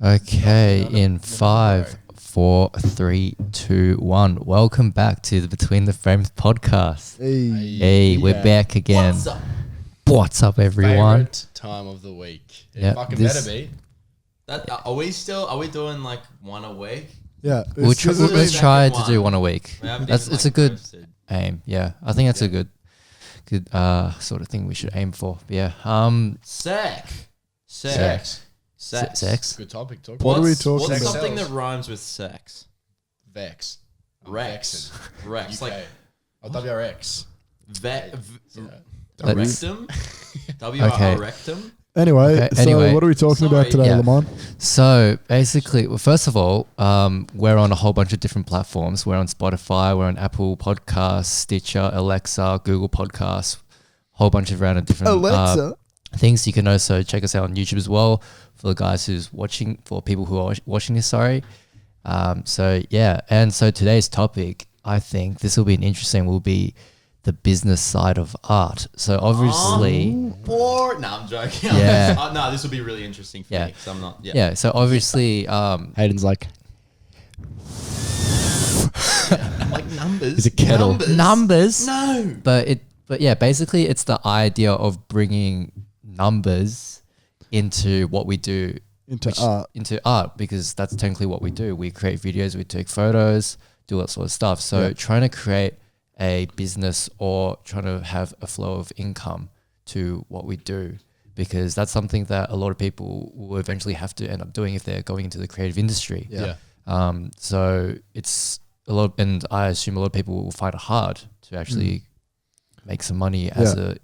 Okay, in 5, 4, 3, 2, 1. Welcome back to the Between the Frames podcast. Hey, we're back again. What's up, everyone? Favorite time of the week. It fucking better be. Are we doing like one a week? Yeah. Let's try to do one a week. It's a good aim. Yeah, I think that's a good sort of thing we should aim for. But yeah. Sex. Good topic. What are we talking What's about? something that rhymes with sex? Vex. Rex. UK. Like WRX. rectum. Okay. Rectum. Anyway, what are we talking about today, Yeah. Limon? So basically, well, first of all, we're on a whole bunch of different platforms. We're on Spotify, we're on Apple Podcasts, Stitcher, Alexa, Google Podcasts, whole bunch of random different things. You can also check us out on YouTube as well for the guys who's watching, for people who are watching this, sorry. So yeah, and so today's topic, I think this will be will be the business side of art. So obviously... No, I'm joking. Yeah. No, this will be really interesting for me because I'm not... Yeah, so obviously... Hayden's like... like numbers. It's a kettle. Numbers? No. But yeah, basically it's the idea of bringing numbers into what we do. Into art, because that's technically what we do. We create videos, we take photos, do all that sort of stuff. So trying to create a business or trying to have a flow of income to what we do, because that's something that a lot of people will eventually have to end up doing if they're going into the creative industry. So it's a lot, and I assume a lot of people will find it hard to actually make some money as a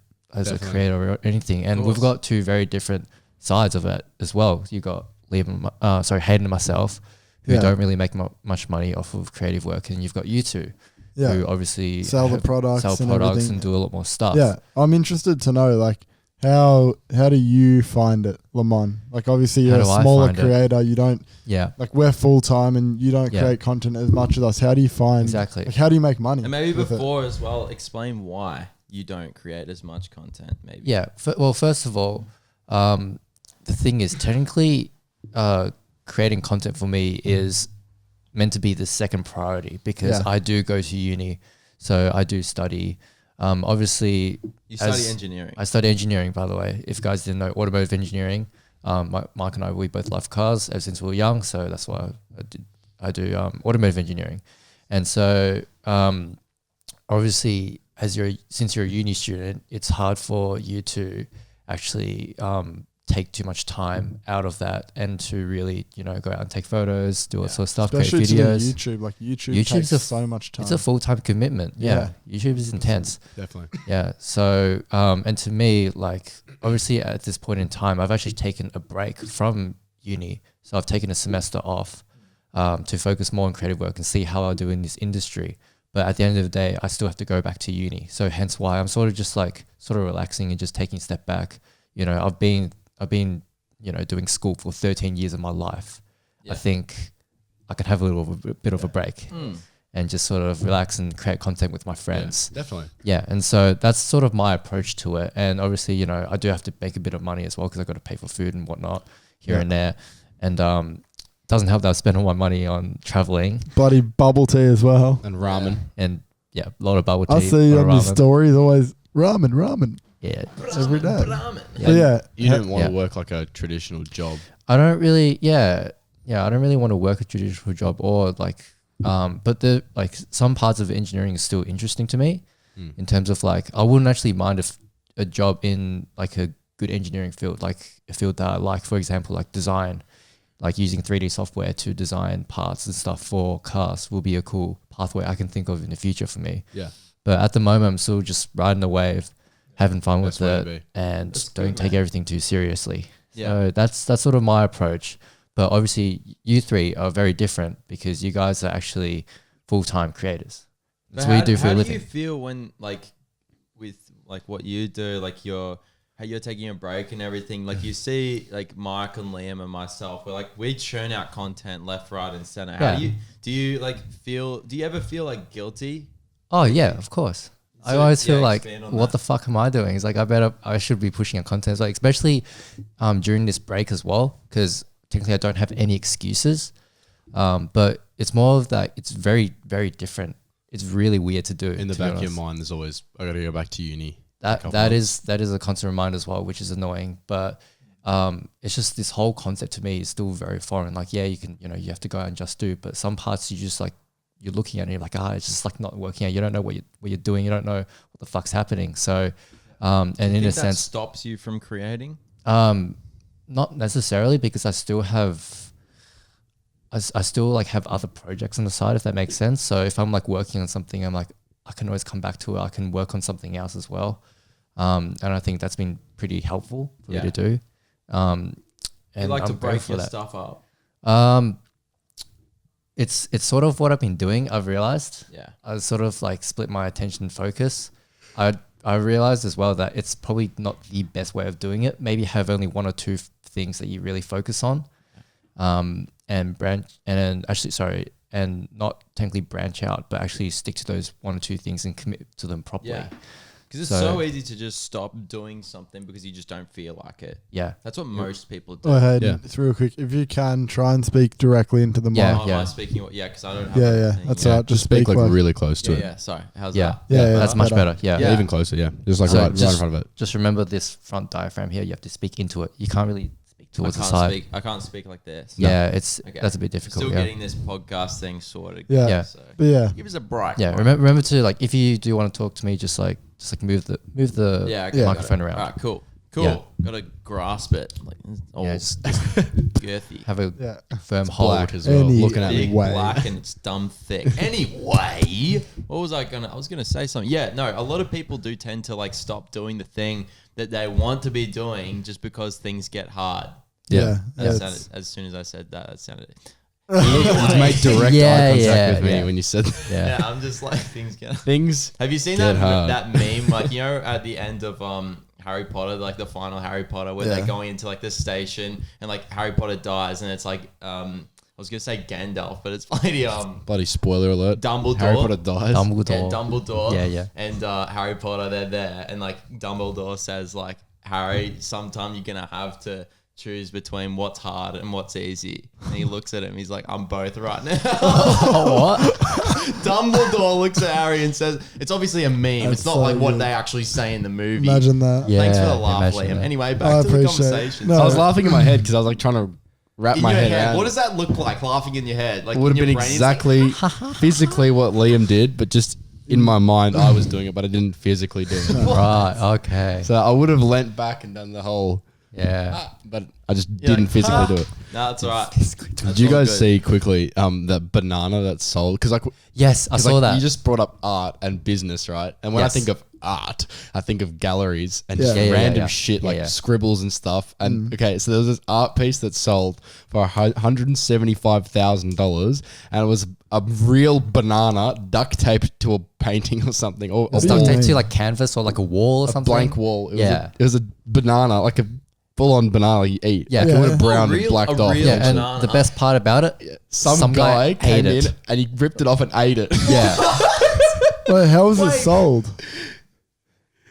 creator or anything. And we've got two very different sides of it as well. You got Hayden and myself, who don't really make much money off of creative work, and you've got you two, who obviously sell products and do a lot more stuff. Yeah, I'm interested to know, like, how do you find it, Limon? Like, obviously you're a smaller creator. You don't, like, we're full time and you don't create content as much as us. How do you find like, how do you make money? And maybe before as well, explain why you don't create as much content. Maybe. Yeah. Well, first of all, the thing is, technically, creating content for me is meant to be the second priority, because I do go to uni, so I do study. Obviously, you study engineering. I study engineering, by the way. If you guys didn't know, automotive engineering. Mark and I, we both love cars ever since we were young, so that's why I do automotive engineering. And so, obviously, since you're a uni student, it's hard for you to actually take too much time out of that and to really, go out and take photos, do all sort of stuff, especially create videos. YouTube. Like, YouTube's takes so much time. It's a full-time commitment. Yeah. YouTube is intense. Definitely. Yeah. So, and to me, like, obviously at this point in time, I've actually taken a break from uni. So I've taken a semester off to focus more on creative work and see how I do in this industry. But at the end of the day, I still have to go back to uni. So hence why I'm sort of relaxing and just taking a step back. I've been doing school for 13 years of my life. I think I could have a bit of a break and just sort of relax and create content with my friends. Yeah, definitely. Yeah. And so that's sort of my approach to it. And obviously, I do have to make a bit of money as well, because I've got to pay for food and whatnot here and there. And doesn't help that I spend all my money on traveling. Bloody bubble tea as well. And ramen. And a lot of bubble tea. I see on your stories always ramen. Yeah. Every day. You don't want to work like a traditional job. I don't really, I don't really want to work a traditional job, or like, but some parts of engineering is still interesting to me in terms of, like, I wouldn't actually mind if a job in like a good engineering field, like a field that I like, for example, like design, like using 3D software to design parts and stuff for cars will be a cool pathway I can think of in the future for me. Yeah. But at the moment, I'm still just riding the wave, having fun with it, and don't take everything too seriously. Yeah. So that's sort of my approach. But obviously, you three are very different, because you guys are actually full-time creators. That's what you do for a living. How do you feel when, like, with like what you do, like how you're taking a break and everything? Like, you see, like, Mike and Liam and myself, we churn out content left, right, and center. How do you ever feel like guilty? Oh yeah, of course. So I always feel like, what the fuck am I doing? It's like, I should be pushing out content, like, especially during this break as well, because technically I don't have any excuses. But it's more of that. It's very, very different. It's really weird to do. In the back of your mind, there's always, I got to go back to uni. That is a constant reminder as well, which is annoying. But it's just this whole concept to me is still very foreign. Like, yeah, you can, you have to go out and just do, but some parts you just like, you're looking at it and you're like, it's just like not working out. You don't know what you're doing. You don't know what the fuck's happening. So, and in a sense, stops you from creating. Not necessarily, because I still have like other projects on the side, if that makes sense. So if I'm like working on something, I'm like, I can always come back to it. I can work on something else as well. And I think that's been pretty helpful for me to do. And you like to break your stuff up. It's sort of what I've been doing. I've realized. Yeah. I sort of like split my attention focus. I realized as well that it's probably not the best way of doing it. Maybe have only one or two things that you really focus on, and not technically branch out, but actually stick to those one or two things and commit to them properly. Yeah. Because it's so easy to just stop doing something because you just don't feel like it. Yeah. That's what most people do. Oh, Hayden, it's real quick. If you can, try and speak directly into the mic. Am I speaking? Yeah, because I don't have anything. That's right. Just speak like really close to it. Yeah, sorry. How's that? Yeah, that's much better. Yeah. Even closer, yeah. Just like right in front of it. Just remember this front diaphragm here. You have to speak into it. You can't really speak towards the side. I can't speak like this. Yeah, that's a bit difficult. Still getting this podcast thing sorted. Yeah. So But give us a break. Yeah, remember to like, if you do want to talk to me, just like move the microphone around. All right, cool. Yeah. Gotta grasp it. Like, just girthy. have a firm hold black as well. Looking at me. Black and it's dumb thick. Anyway, what was I was gonna say something. Yeah, no, a lot of people do tend to like stop doing the thing that they want to be doing just because things get hard. Yeah. As soon as I said that sounded. You made direct eye contact with me when you said that. Yeah, I'm just like things. Have you seen that meme? Like, at the end of Harry Potter, like the final Harry Potter, where they're going into like this station and like Harry Potter dies, and it's like I was gonna say Gandalf, but it's bloody spoiler alert. Dumbledore. Harry Potter dies. Dumbledore. Yeah. And Harry Potter, they're there, and like Dumbledore says, like, Harry, sometime you're gonna have to choose between what's hard and what's easy. And he looks at him, he's like, I'm both right now. What? Dumbledore looks at Harry and says, it's obviously a meme. It's not like what they actually say in the movie. Imagine that. Yeah, thanks for the laugh, Liam. Anyway, back to the conversation. No. I was laughing in my head because I was like trying to wrap my head around. What does that look like, laughing in your head? Like, it would have been exactly physically what Liam did, but just in my mind I was doing it, but I didn't physically do it. Right, okay. So I would have leant back and done the whole... Yeah. But I just didn't physically do it. No, that's all right. Did you guys see quickly the banana that's sold? Because yes, I saw that. You just brought up art and business, right? And when I think of art, I think of galleries and just random shit like scribbles and stuff. And okay, so there was this art piece that sold for $175,000, and it was a real banana duct taped to a painting or something, or duct taped to like canvas or like a wall or something. Blank wall. It was a banana, like a full-on banana you eat. Yeah. It would have browned and blacked off. Yeah, and the best part about it, some guy came in and he ripped it off and ate it. Yeah. Wait, how was it sold?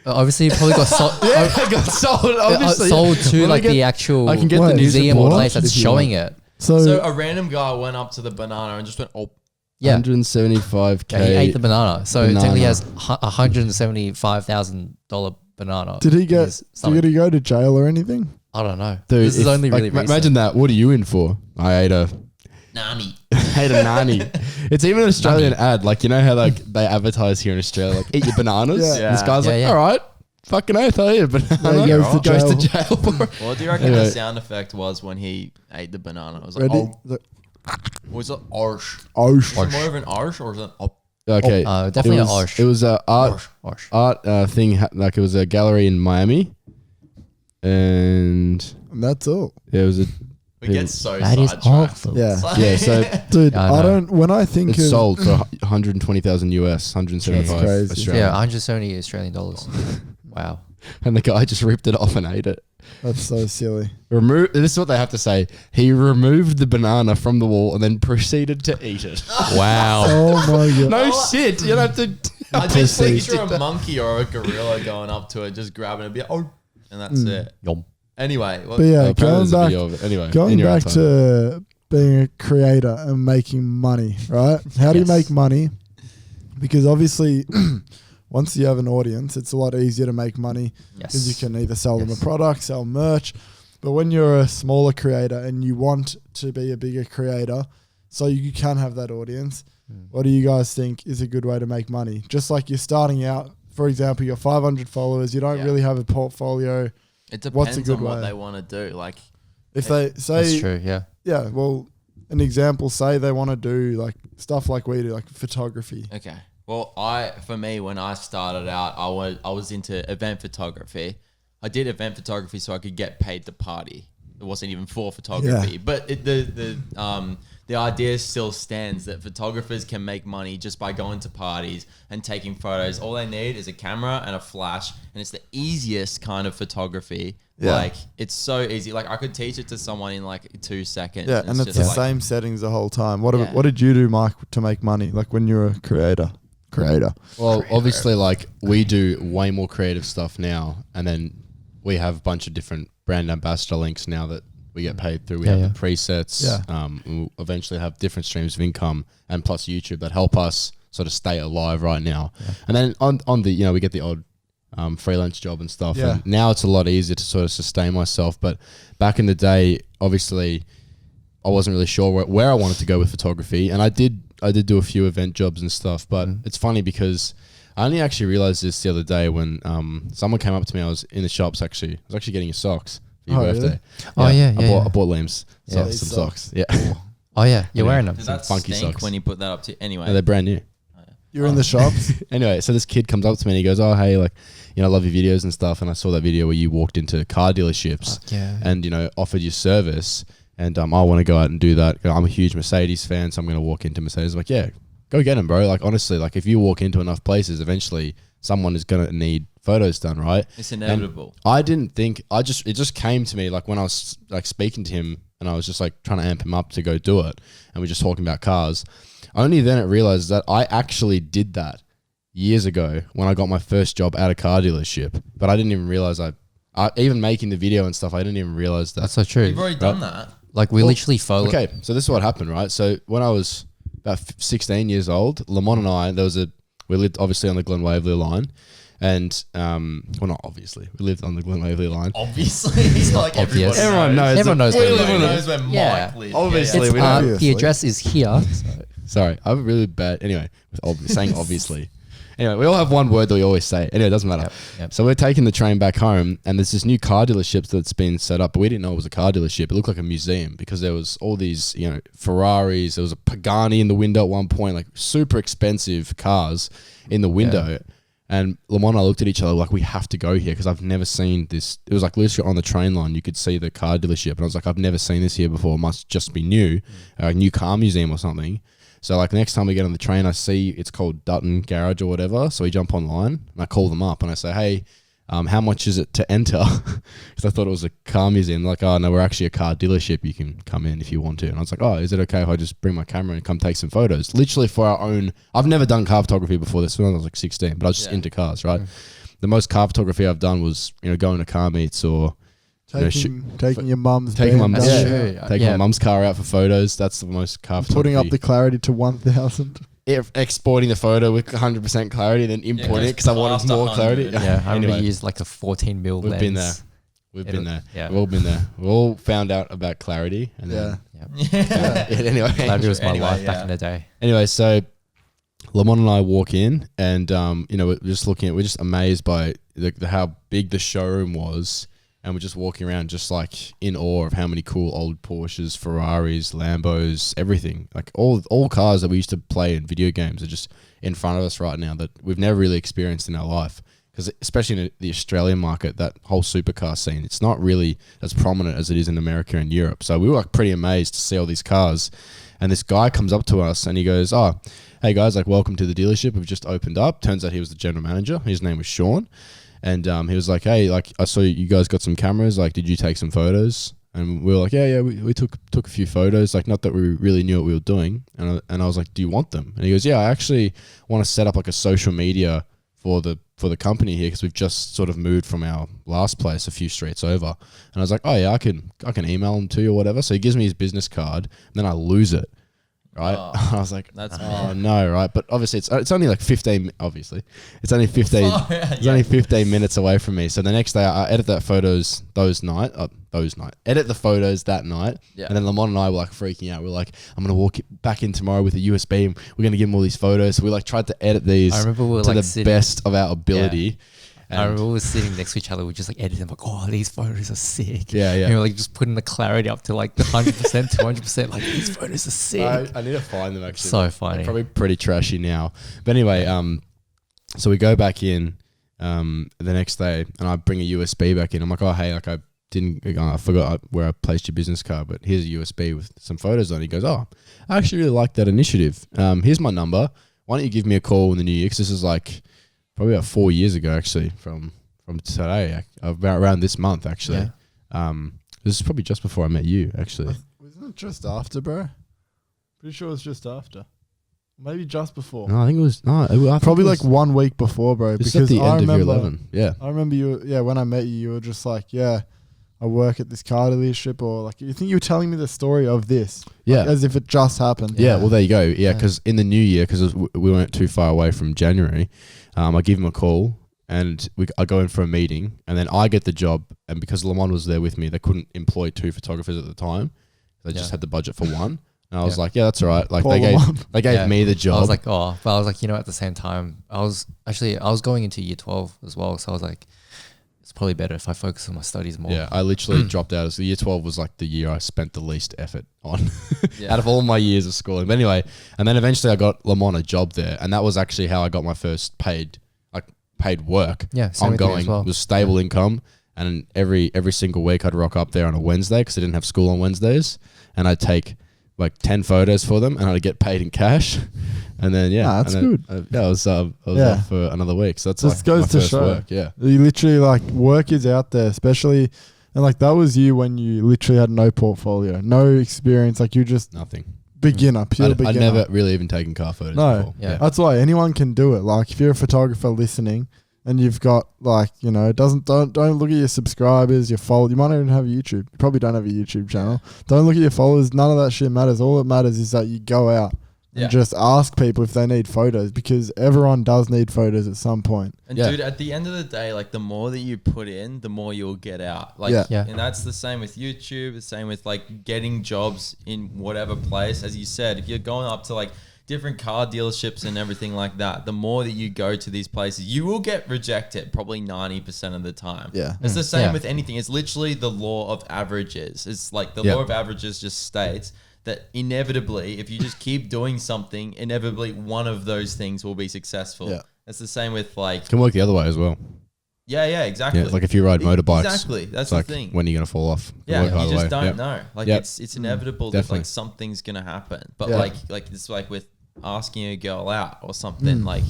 Obviously, it probably got sold. It got sold. Obviously, sold to like the actual I can get the museum or place that's showing it. So a random guy went up to the banana and just went, oh. Yeah. $175K. Yeah, he ate the banana. So technically he has $175,000 banana. Did he go to jail or anything? I don't know. Dude, this is only really recent. Imagine that. What are you in for? I ate a nani. It's even an Australian ad. Like, you know how like they advertise here in Australia, like, eat your bananas? Yeah. This guy's all right, fucking oath, I eat a banana. He goes to jail for it. What do you reckon the sound effect was when he ate the banana? It was like, was it arsh? Arsh. Is it more of an arsh or is it Okay. Definitely an arsh. It was a art thing, like it was a gallery in Miami. And that's all. Yeah, it was a... We get so that is awful. Yeah. Yeah, so... Dude, I don't... When I think it's sold for 120,000 US, 175 Australian. Yeah, 170 Australian dollars. Wow. And the guy just ripped it off and ate it. That's so silly. This is what they have to say. He removed the banana from the wall and then proceeded to eat it. Wow. Oh my god. No shit. You don't have to... I just picture a monkey or a gorilla going up to it, just grabbing it, and that's it. Yum. Anyway, but yeah, going back to being a creator and making money, right? How do you make money? Because obviously, once you have an audience, it's a lot easier to make money because you can either sell them a product, sell merch. But when you're a smaller creator and you want to be a bigger creator, so you can have that audience, what do you guys think is a good way to make money? Just like you're starting out, for example, you're 500 followers, you don't really have a portfolio. It depends on what they want to do. Like, if they say, that's true, yeah. Yeah, well, an example, say they want to do like stuff like we do, like photography. Okay. Well, for me, when I started out, I was into event photography. I did event photography so I could get paid to party. It wasn't even for photography, but the idea still stands that photographers can make money just by going to parties and taking photos. All they need is a camera and a flash, and it's the easiest kind of photography. Yeah. Like, it's so easy. Like, I could teach it to someone in like 2 seconds. Yeah, and it's the same settings the whole time. What did you do, Mike, to make money? Like, when you're a creator? Well, obviously, like, we do way more creative stuff now, and then we have a bunch of different brand ambassador links now that we get paid through. We have the presets. We'll eventually have different streams of income, and plus YouTube that help us sort of stay alive right now. And then on the, we get the odd freelance job and stuff. And now it's a lot easier to sort of sustain myself. But back in the day, obviously, I wasn't really sure where I wanted to go with photography, and I did do a few event jobs and stuff. But it's funny because I only actually realized this the other day when someone came up to me. I was in the shops actually. I was actually getting your socks for your birthday. Really? I bought Liam's some socks. Yeah. Oh yeah, you're wearing them. Does that funky stink socks when you put that up to anyway? No, they're brand new. You're in the shops. Anyway, so this kid comes up to me and he goes, "Oh, hey, like, I love your videos and stuff." And I saw that video where you walked into car dealerships and offered your service. And I want to go out and do that. I'm a huge Mercedes fan, so I'm going to walk into Mercedes. I'm like, yeah, go get them, bro. Like, honestly, like, if you walk into enough places, eventually someone is going to need photos done, right? It's inevitable. And I didn't think, it just came to me, like, when I was, like, speaking to him and I was just, like, trying to amp him up to go do it. And we're just talking about cars. Only then it realized that I actually did that years ago when I got my first job at a car dealership. But I didn't even realize even making the video and stuff, I didn't even realize that. That's so true. You've already done that. Like, we literally follow. Okay, so this is what happened, right? So when I was about 16 years old, Limon and I, we lived obviously on the Glen Waverley line. And, well, not obviously. We lived on the Glen Waverley line. Obviously. It's like obvious. Everyone knows. Everyone knows where Mike lives. Obviously. The address is here. Sorry, I'm really bad. Anyway, with saying obviously. Anyway, we all have one word that we always say. Anyway, it doesn't matter. Yep. So we're taking the train back home, and there's this new car dealership that's been set up, but we didn't know it was a car dealership. It looked like a museum because there was all these, Ferraris. There was a Pagani in the window at one point, like super expensive cars in the window. Yeah. And Lamont and I looked at each other like, we have to go here because I've never seen this. It was like literally on the train line, you could see the car dealership. And I was like, I've never seen this here before. It must just be new, a new car museum or something. So like next time we get on the train, I see it's called Dutton Garage or whatever. So we jump online and I call them up and I say, hey, how much is it to enter? Because I thought it was a car museum. They're like, oh no, we're actually a car dealership. You can come in if you want to. And I was like, oh, is it okay if I just bring my camera and come take some photos? Literally for our own. I've never done car photography before this when I was like 16, but I was just into cars, right? The most car photography I've done was, going to car meets or taking your mum's taking my mum's car out for photos. That's the most car photography. Putting up the clarity to 1000. Exporting the photo with 100% clarity and then importing it because I wanted more clarity. Yeah, I remember used like a 14 mil lens. We've been there. Yeah. We've all been there. We all found out about clarity. And then, anyway. Clarity was my life back in the day. Anyway, so Lamont and I walk in and, we're just amazed by how big the showroom was. And we're just walking around just like in awe of how many cool old Porsches, Ferraris, Lambos, everything. Like all cars that we used to play in video games are just in front of us right now that we've never really experienced in our life. Because especially in the Australian market, that whole supercar scene, it's not really as prominent as it is in America and Europe. So we were like pretty amazed to see all these cars. And this guy comes up to us and he goes, oh, hey guys, like welcome to the dealership. We've just opened up. Turns out he was the general manager. His name was Sean. And he was like, hey, like I saw you guys got some cameras. Like, did you take some photos? And we were like, yeah, we took a few photos. Like, not that we really knew what we were doing. And I was like, do you want them? And he goes, yeah, I actually want to set up like a social media for the company here because we've just sort of moved from our last place a few streets over. And I was like, oh yeah, I can email him to you or whatever. So he gives me his business card, and then I lose it. Right. Oh, I was like, that's no, right. But obviously it's only like 15, obviously. It's only 15, it's only 15 minutes away from me. So the next day I edit that photos edit the photos that night. Yeah. And then Limon and I were like freaking out. We're like, I'm going to walk back in tomorrow with a USB and we're going to give him all these photos. So we like tried to edit these to the best of our ability. Yeah. I remember we were sitting next to each other. We just like editing, like, oh, these photos are sick. Yeah, yeah. And we were like just putting the clarity up to like the 100%, 200%. Like these photos are sick. I need to find them actually. So funny. They're probably pretty trashy now. But anyway, so we go back in the next day, and I bring a USB back in. I'm like, oh hey, like I forgot where I placed your business card, but here's a USB with some photos on it. He goes, oh, I actually really like that initiative. Here's my number. Why don't you give me a call in the new year? Because this is like probably about 4 years ago, actually, from today, about around this month, actually. Yeah. This is probably just before I met you, actually. Wasn't it just after, bro? Pretty sure it was just after. Maybe just before. No, I think it was probably like 1 week before, bro. This because is at the end of year 11. Yeah. I remember you. Yeah, when I met you, you were just like, yeah, I work at this car dealership, or like you think you were telling me the story of this, yeah, like, as if it just happened. Yeah. Well, there you go. Yeah, because in the new year, because we weren't too far away from January. I give him a call and I go in for a meeting, and then I get the job. And because Limon was there with me, they couldn't employ 2 photographers at the time. They just had the budget for 1. And I was like, yeah, that's all right. Like they gave me the job. I was like, oh, but I was like, at the same time, I was going into year 12 as well. So I was like, it's probably better if I focus on my studies more. Yeah, I literally dropped out. So year 12 was like the year I spent the least effort on out of all my years of schooling. But anyway, and then eventually I got Limon a job there, and that was actually how I got my first paid work. Yeah, ongoing. It was stable income, and every single week I'd rock up there on a Wednesday because I didn't have school on Wednesdays, and I'd take like 10 photos for them, and I'd get paid in cash. And then that's good. I was off for another week. So that's just goes my to first show. Work. Yeah, you literally like work is out there, especially, and like that was you when you literally had no portfolio, no experience. Like you just nothing. Beginner, pure beginner. I'd never really even taken car photos before. Yeah, that's why anyone can do it. Like if you're a photographer listening and you've got like, don't look at your subscribers, your follow. You might not even have a YouTube. You probably don't have a YouTube channel. Don't look at your followers. None of that shit matters. All that matters is that you go out and just ask people if they need photos, because everyone does need photos at some point. And dude, at the end of the day, like the more that you put in, the more you'll get out. Like, and that's the same with YouTube. The same with like getting jobs in whatever place. As you said, if you're going up to like different car dealerships and everything like that, the more that you go to these places, you will get rejected probably 90% of the time. Yeah. It's the same with anything. It's literally the law of averages. It's like the law of averages just states that inevitably, if you just keep doing something, inevitably one of those things will be successful. Yeah. It's the same with like... It can work the other way as well. Yeah, exactly. Yeah, like if you ride motorbikes. Exactly. That's like the thing. When are you going to fall off? Yeah, you just don't know. Like it's inevitable that like something's going to happen. But like it's like with asking a girl out or something, like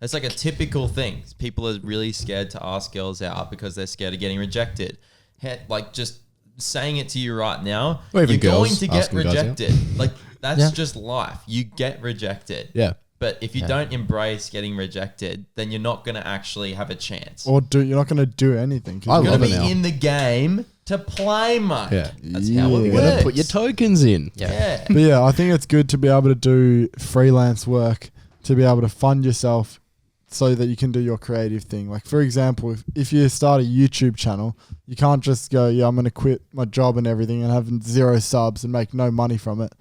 it's like a typical thing. People are really scared to ask girls out because they're scared of getting rejected. Like just saying it to you right now, you're going to get rejected. Like that's just life. You get rejected. Yeah. But if you don't embrace getting rejected, then you're not going to actually have a chance. Or you're not going to do anything. You're going to be in the game to play, mate. Yeah. That's how it You works. got to put your tokens in. Yeah. But I think it's good to be able to do freelance work, to be able to fund yourself so that you can do your creative thing. Like, for example, if you start a YouTube channel, you can't just go, I'm going to quit my job and everything and have 0 subs and make no money from it.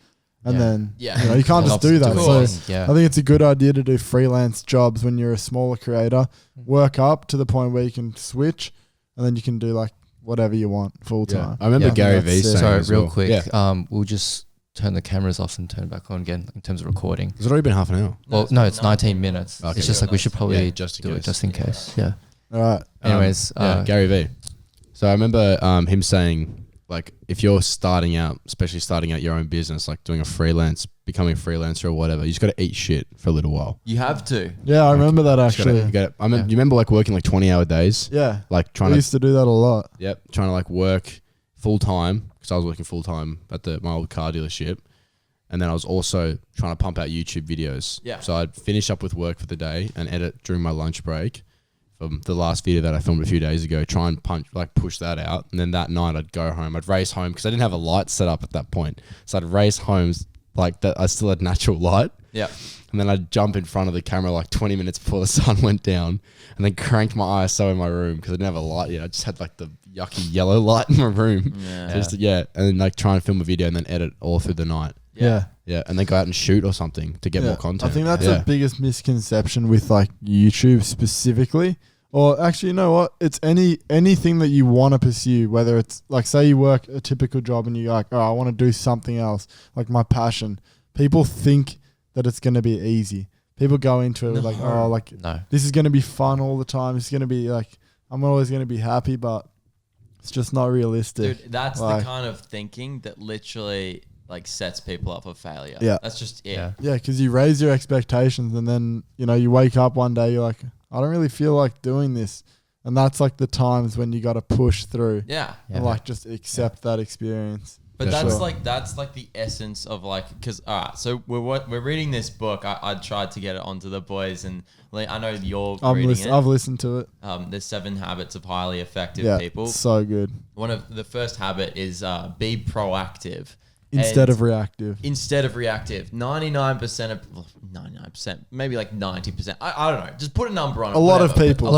And then, you can't just do that. So I think it's a good idea to do freelance jobs when you're a smaller creator, work up to the point where you can switch, and then you can do like whatever you want full time. I remember Gary Vee saying, sorry, real quick, we'll just turn the cameras off and turn it back on again in terms of recording. It's already been half an hour. Well, no, it's 19 minutes. Okay, it's just like we should probably just do it just in case. Yeah. All right. Anyways. Gary Vee. So I remember him saying, like, if you're starting out, especially starting out your own business, like doing becoming a freelancer or whatever, you just got to eat shit for a little while. You have to. Yeah, I remember that actually. You remember like working like 20-hour days? Yeah. Like I used to do that a lot. Yep. Trying to like work full time, because I was working full time at my old car dealership. And then I was also trying to pump out YouTube videos. Yeah. So I'd finish up with work for the day and edit during my lunch break. from the last video that I filmed a few days ago, try and push that out. And then that night I'd go home. I'd race home because I didn't have a light set up at that point. So I'd race home like that. I still had natural light. Yeah. And then I'd jump in front of the camera like 20 minutes before the sun went down and then cranked my ISO in my room because I didn't have a light yet. I just had like the yucky yellow light in my room. And then like try and film a video and then edit all through the night. Yeah. Yeah. And then go out and shoot or something to get more content. I think that's the biggest misconception with like YouTube specifically. Or actually, you know what? It's anything that you want to pursue, whether it's like, say you work a typical job and you're like, oh, I want to do something else, like my passion. People think that it's going to be easy. People go into it like, oh, like this is going to be fun all the time. It's going to be like, I'm always going to be happy, but it's just not realistic. Dude, that's the kind of thinking that literally like sets people up for failure. Yeah. That's just it. Yeah, because you raise your expectations and then, you know, you wake up one day, you're like, I don't really feel like doing this. And that's like the times when you got to push through. Yeah. And like just accept that experience. But that's like the essence of like, because so we're reading this book. I tried to get it onto the boys, and like, I know you're reading it. I've listened to it. There's 7 habits of highly effective people. So good. One of the first habit is be proactive instead of reactive. 99%, maybe like 90%. I don't know. Just put a number on it. A lot of people.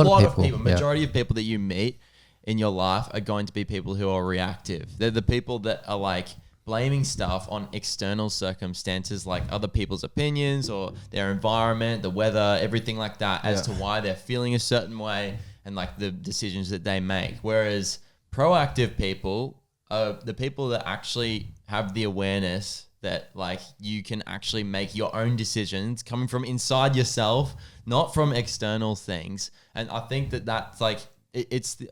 Majority of people that you meet in your life are going to be people who are reactive. They're the people that are like blaming stuff on external circumstances like other people's opinions or their environment, the weather, everything like that as to why they're feeling a certain way and like the decisions that they make. Whereas proactive people are the people that actually have the awareness that like you can actually make your own decisions coming from inside yourself, not from external things. And I think that that's like,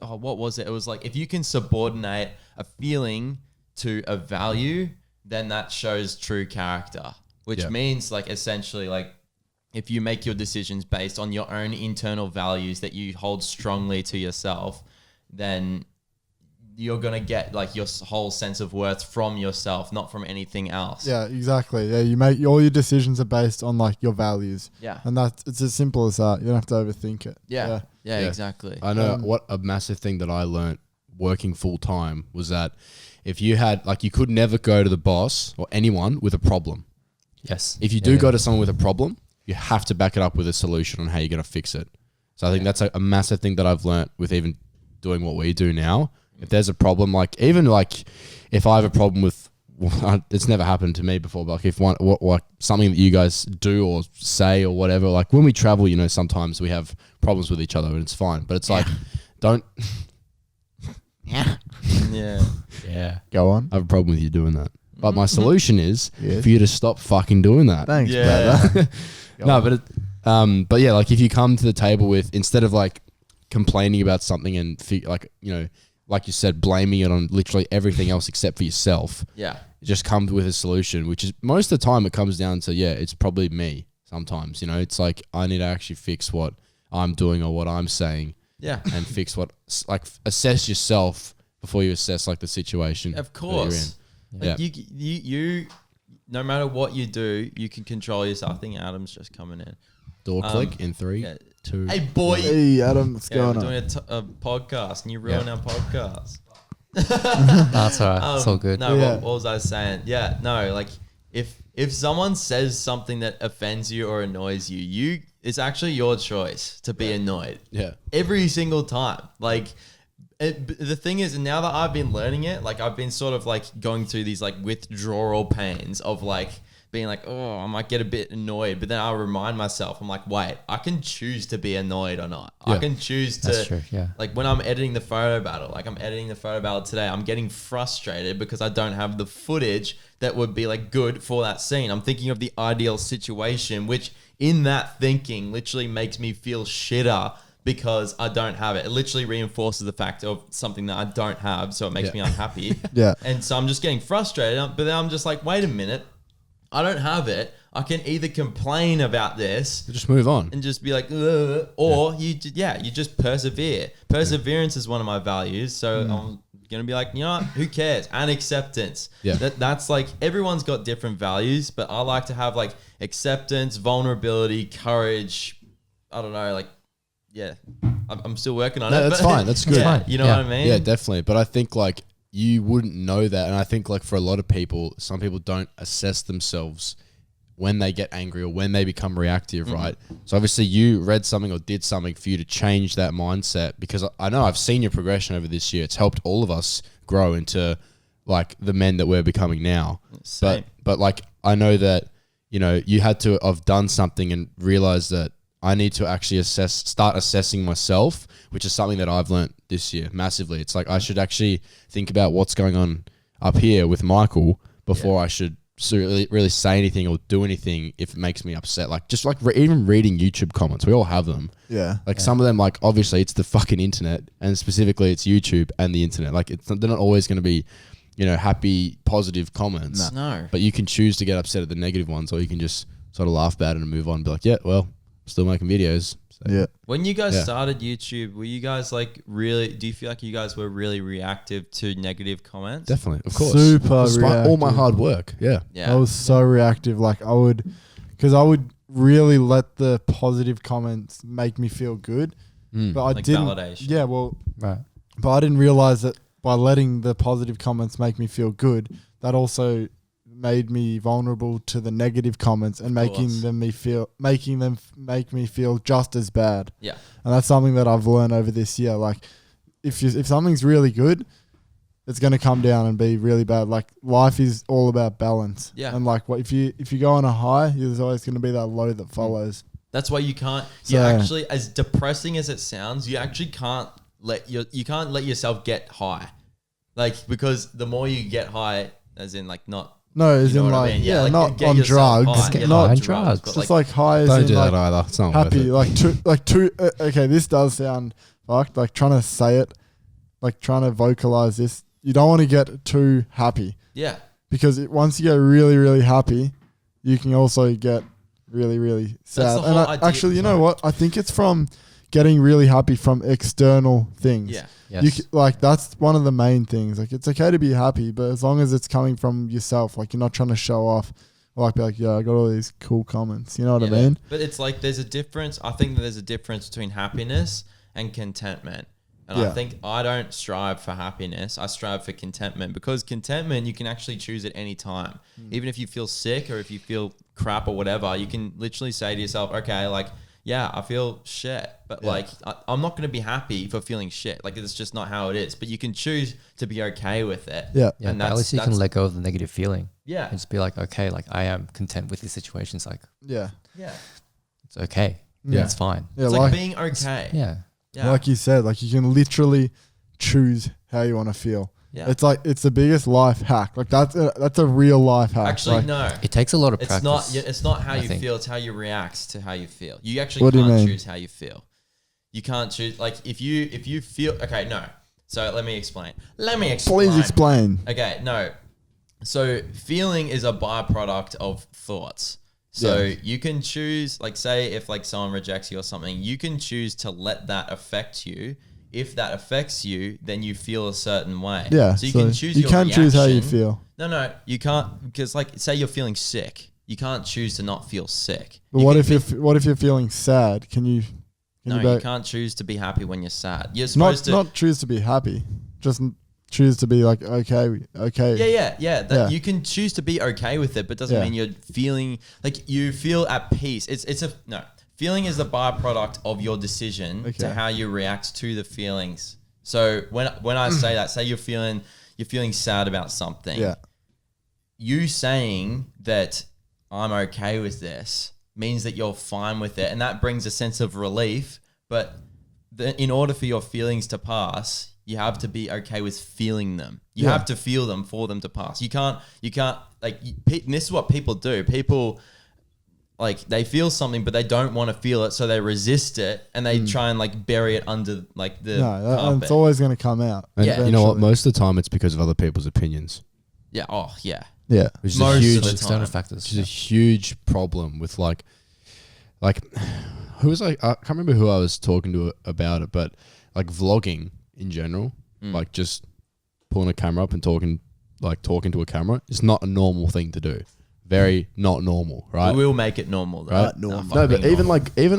what was it? It was like, if you can subordinate a feeling to a value, then that shows true character, which means like essentially like if you make your decisions based on your own internal values that you hold strongly to yourself, then you're going to get like your whole sense of worth from yourself, not from anything else. Yeah, exactly. Yeah, you make all your decisions are based on like your values. Yeah. And it's as simple as that. You don't have to overthink it. Yeah, exactly. I know what a massive thing that I learned working full time was that if you had like, you could never go to the boss or anyone with a problem. Yes. If you do go to someone with a problem, you have to back it up with a solution on how you're going to fix it. So I think that's a massive thing that I've learned with even doing what we do now. If there's a problem, like even like if I have a problem with, it's never happened to me before, but like if something that you guys do or say or whatever, like when we travel, you know, sometimes we have problems with each other and it's fine, but it's like, don't. Yeah. Go on. I have a problem with you doing that. But my solution is for you to stop fucking doing that. Thanks, brother. But yeah, like if you come to the table with, instead of like complaining about something and like, you know, like you said, blaming it on literally everything else except for yourself. Yeah. It just comes with a solution, which is most of the time it comes down to, it's probably me sometimes, you know, it's like I need to actually fix what I'm doing or what I'm saying. Yeah. And fix assess yourself before you assess like the situation. Of course. Like you, no matter what you do, you can control yourself. I think Adam's just coming in. Door click in 3, 2. Hey, boy. Hey, Adam, what's going on? We're doing a podcast and you ruin our podcast. That's all right. It's all good. No, what was I saying? Yeah, no, like if someone says something that offends you or annoys you, it's actually your choice to be annoyed. Yeah. Every single time. Like, the thing is, now that I've been learning it, like I've been sort of like going through these like withdrawal pains of like being like, oh, I might get a bit annoyed, but then I'll remind myself, I'm like, wait, I can choose to be annoyed or not. Yeah. I can choose to, that's true, like when I'm editing the photo battle, like I'm editing the photo battle today, I'm getting frustrated because I don't have the footage that would be like good for that scene. I'm thinking of the ideal situation, which in that thinking literally makes me feel shitter because I don't have it. It literally reinforces the fact of something that I don't have, so it makes me unhappy. And so I'm just getting frustrated, but then I'm just like, wait a minute, I don't have it. I can either complain about this, just move on, and just be like, ugh, or you just persevere. Perseverance is one of my values, so I'm gonna be like, you know what? Who cares? And acceptance. That's like, everyone's got different values, but I like to have like acceptance, vulnerability, courage. I don't know, like, I'm still working on it. No, that's fine. That's good. Yeah, you know what I mean? Yeah, definitely. But I think like you wouldn't know that. And I think like for a lot of people, some people don't assess themselves when they get angry or when they become reactive, right? So obviously you read something or did something for you to change that mindset, because I know I've seen your progression over this year. It's helped all of us grow into like the men that we're becoming now. Same. But like, I know that, you know, you had to have done something and realize that I need to actually start assessing myself, which is something that I've learned this year massively. It's like, I should actually think about what's going on up here with Michael before I should really say anything or do anything if it makes me upset. Like just like even reading YouTube comments, we all have them. Yeah. Like some of them, like obviously it's the fucking internet, and specifically it's YouTube and the internet. Like they're not always going to be, you know, happy, positive comments. No. But you can choose to get upset at the negative ones, or you can just sort of laugh about it and move on and be like, yeah, well, I'm still making videos. So. Yeah. When you guys started YouTube, were you guys like really, do you feel like you guys were really reactive to negative comments? Definitely, of course. Super Despite reactive. all my hard work. Yeah. I was so reactive. Like I would really let the positive comments make me feel good. But I like didn't. Validation. Yeah, well, right. But I didn't realize that by letting the positive comments make me feel good, that also made me vulnerable to the negative comments and making them make me feel just as bad. Yeah. And that's something that I've learned over this year. Like if something's really good, it's going to come down and be really bad. Like life is all about balance. Yeah. And like if you go on a high, there's always going to be that low that follows. That's why you can't, you actually, as depressing as it sounds, you actually can't let yourself get high. Like, because the more you get high, as in like not, no, as in like, I mean? like not on drugs. Not on drugs. Just like high as don't in do like that either. It's not happy. worth it. Okay, this does sound fucked. Like trying to say it, like trying to vocalize this. You don't want to get too happy. Yeah. Because once you get really, really happy, you can also get really, really sad. And actually, you know what? I think it's from getting really happy from external things. Yeah. Yes. Like that's one of the main things. Like it's okay to be happy, but as long as it's coming from yourself, like you're not trying to show off, or like be like, yeah, I got all these cool comments. You know what I mean? But it's like there's a difference. I think that there's a difference between happiness and contentment. And I think I don't strive for happiness. I strive for contentment, because contentment, you can actually choose at any time. Even if you feel sick or if you feel crap or whatever, you can literally say to yourself, okay, like, yeah, I feel shit, but like I'm not going to be happy for feeling shit. Like it's just not how it is. But you can choose to be okay with it. Yeah. And at least you can let go of the negative feeling. Yeah. And just be like, okay, like I am content with this situation. It's like, it's okay. Yeah. It's fine. Yeah, it's like being okay. Yeah. Like you said, like you can literally choose how you want to feel. Yeah. It's like, it's the biggest life hack. Like that's a real life hack. Actually, like, no. It takes a lot of practice. It's not how you feel. It's how you react to how you feel. You actually can't choose how you feel. You can't choose. Like if you feel, okay, no. So let me explain. Please explain. Okay, no. So feeling is a byproduct of thoughts. So you can choose, like say if like someone rejects you or something, you can choose to let that affect you. If that affects you, then you feel a certain way. Yeah. So you can choose you your can reaction. choose how you feel. No, you can't, because like say you're feeling sick, you can't choose to not feel sick. But what if you're feeling sad? You can't choose to be happy when you're sad. You're supposed to not choose to be happy. Just choose to be like okay. Yeah. You can choose to be okay with it, but doesn't mean you're feeling like you feel at peace. Feeling is the byproduct of your decision to how you react to the feelings. So when I say that, say you're feeling sad about something. Yeah. You saying that I'm okay with this means that you're fine with it, and that brings a sense of relief. But in order for your feelings to pass, you have to be okay with feeling them. You have to feel them for them to pass. You can't like. And this is what people do. People, like they feel something, but they don't want to feel it, so they resist it and they try and like bury it under like the carpet. It's always going to come out. And you know what? Most of the time, it's because of other people's opinions. Yeah. Oh, yeah. Yeah. Which is Most a huge of the external time. factors. Which is a huge problem with like who was I can't remember who I was talking to about it, but like vlogging in general, like just pulling a camera up and talking to a camera is not a normal thing to do. very not normal, right? We will make it normal, though. Right? No, but even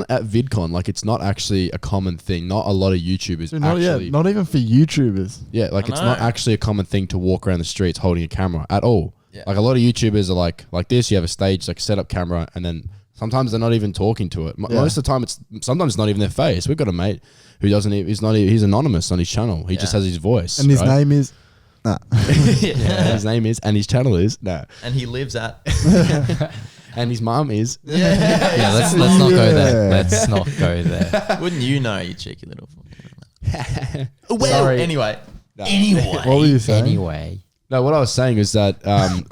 at VidCon, like it's not actually a common thing. Not a lot of YouTubers not even for YouTubers. Yeah, like it's not actually a common thing to walk around the streets holding a camera at all. Yeah. Like a lot of YouTubers are like this. You have a stage, like set up camera, and then sometimes they're not even talking to it. Most of the time, sometimes it's not even their face. We've got a mate who doesn't. He's anonymous on his channel. He just has his voice, and his name is. Nah. His name is, and his channel is and he lives at, and his mom is. Let's not go there. Let's not go there. Wouldn't you know, you cheeky little? Sorry. Anyway. What were you saying? Anyway. No, what I was saying is that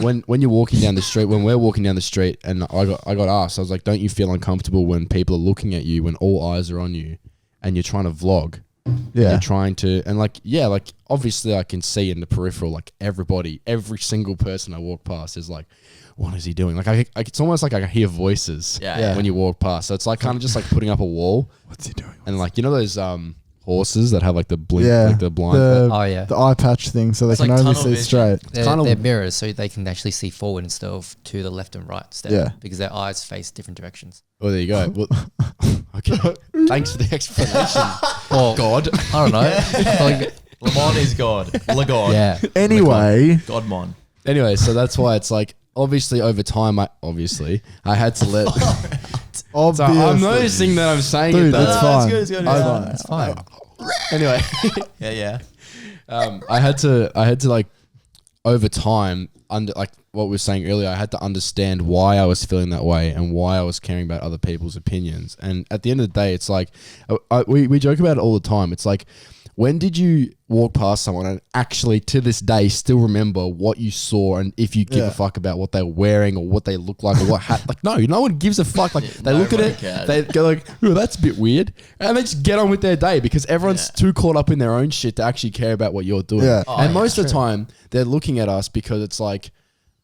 when you're walking down the street, when we're walking down the street, and I got asked, I was like, don't you feel uncomfortable when people are looking at you, when all eyes are on you, and you're trying to vlog? Yeah. You're trying to, and like obviously I can see in the peripheral, like every single person I walk past is like, what is he doing? Like it's almost like I hear voices when you walk past. So it's like kind of just like putting up a wall. What's he doing? And like, you know those horses that have like the blink, like the blind. The eye patch thing, so they can only see straight. They're mirrors, so they can actually see forward instead of to the left and right. Because their eyes face different directions. Oh, there you go. Well, okay. Thanks for the explanation. Well, God, I don't know. Limon is God. God. Yeah. Anyway, Godmon. Anyway, so that's why it's like obviously over time, I had to let. So I'm noticing that I'm saying it. That's fine. It's fine. Anyway. Yeah. I had to like over time like what we were saying earlier, I had to understand why I was feeling that way and why I was caring about other people's opinions. And at the end of the day, it's like we joke about it all the time. It's like, when did you walk past someone and actually to this day still remember what you saw and if you give a fuck about what they're wearing or what they look like or what hat? Like, no one gives a fuck. Like they look at it, they go like, "Oh, that's a bit weird," and they just get on with their day because everyone's too caught up in their own shit to actually care about what you're doing. Yeah. And most of the time, they're looking at us because it's like,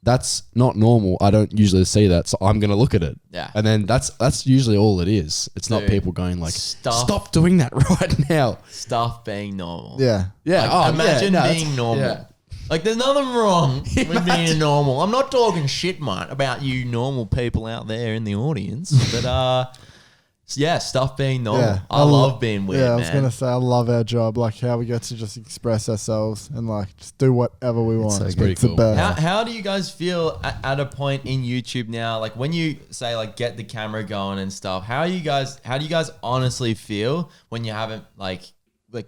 that's not normal. I don't usually see that, so I'm gonna look at it. Yeah. And then that's usually all it is. It's not people going like, stop doing that right now. Stuff being normal. Yeah. Yeah. Like, imagine being normal. Yeah. Like there's nothing wrong with being normal. I'm not talking shit, mate, about you normal people out there in the audience. But stuff being normal. Yeah. I love being weird. Yeah, I was gonna say I love our job, like how we get to just express ourselves and like just do whatever we want. It's pretty cool. How do you guys feel at a point in YouTube now? Like when you say like get the camera going and stuff, how do you guys honestly feel when you haven't like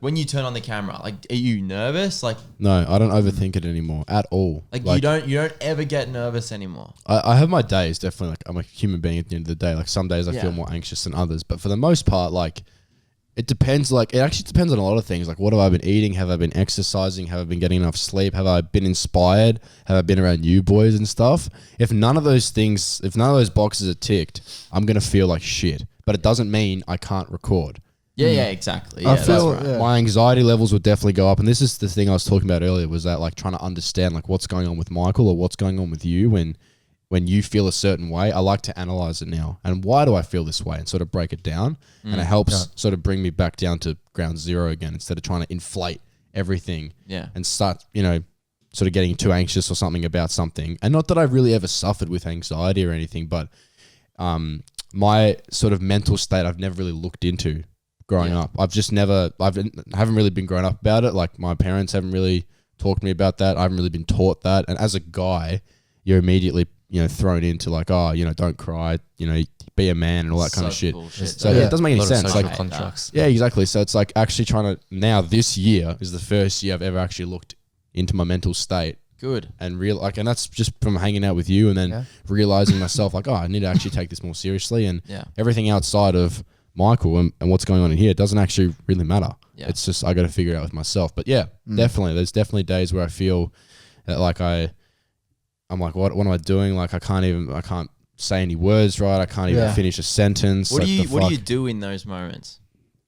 when you turn on the camera? Like, are you nervous? Like, no, I don't overthink it anymore at all. Like you don't ever get nervous anymore. I have my days, definitely. Like, I'm a human being at the end of the day. Like some days I feel more anxious than others, but for the most part, like it depends. Like it actually depends on a lot of things. Like what have I been eating? Have I been exercising? Have I been getting enough sleep? Have I been inspired? Have I been around you boys and stuff? If none of those boxes are ticked, I'm gonna feel like shit. But it doesn't mean I can't record. Yeah, exactly. Yeah, I feel my anxiety levels would definitely go up. And this is the thing I was talking about earlier, was that like trying to understand like what's going on with Michael or what's going on with you when you feel a certain way. I like to analyze it now. And why do I feel this way? And sort of break it down. And it helps sort of bring me back down to ground zero again instead of trying to inflate everything and start, sort of getting too anxious or something about something. And not that I've really ever suffered with anxiety or anything, but my sort of mental state I've never really looked into growing up. I haven't really been grown up about it. Like my parents haven't really talked to me about that. I haven't really been taught that. And as a guy, you're immediately, thrown into like, don't cry, be a man and all that kind of shit. So it doesn't make any sense. Like contracts. Yeah, exactly. So it's like actually trying to, now this year is the first year I've ever actually looked into my mental state. Good. And and that's just from hanging out with you and then realizing myself like, I need to actually take this more seriously. And everything outside of Michael and what's going on in here doesn't actually really matter. Yeah. It's just I got to figure it out with myself. But definitely, there's definitely days where I feel that like I'm like, what am I doing? Like I can't say any words right. I can't even finish a sentence. What do you do in those moments?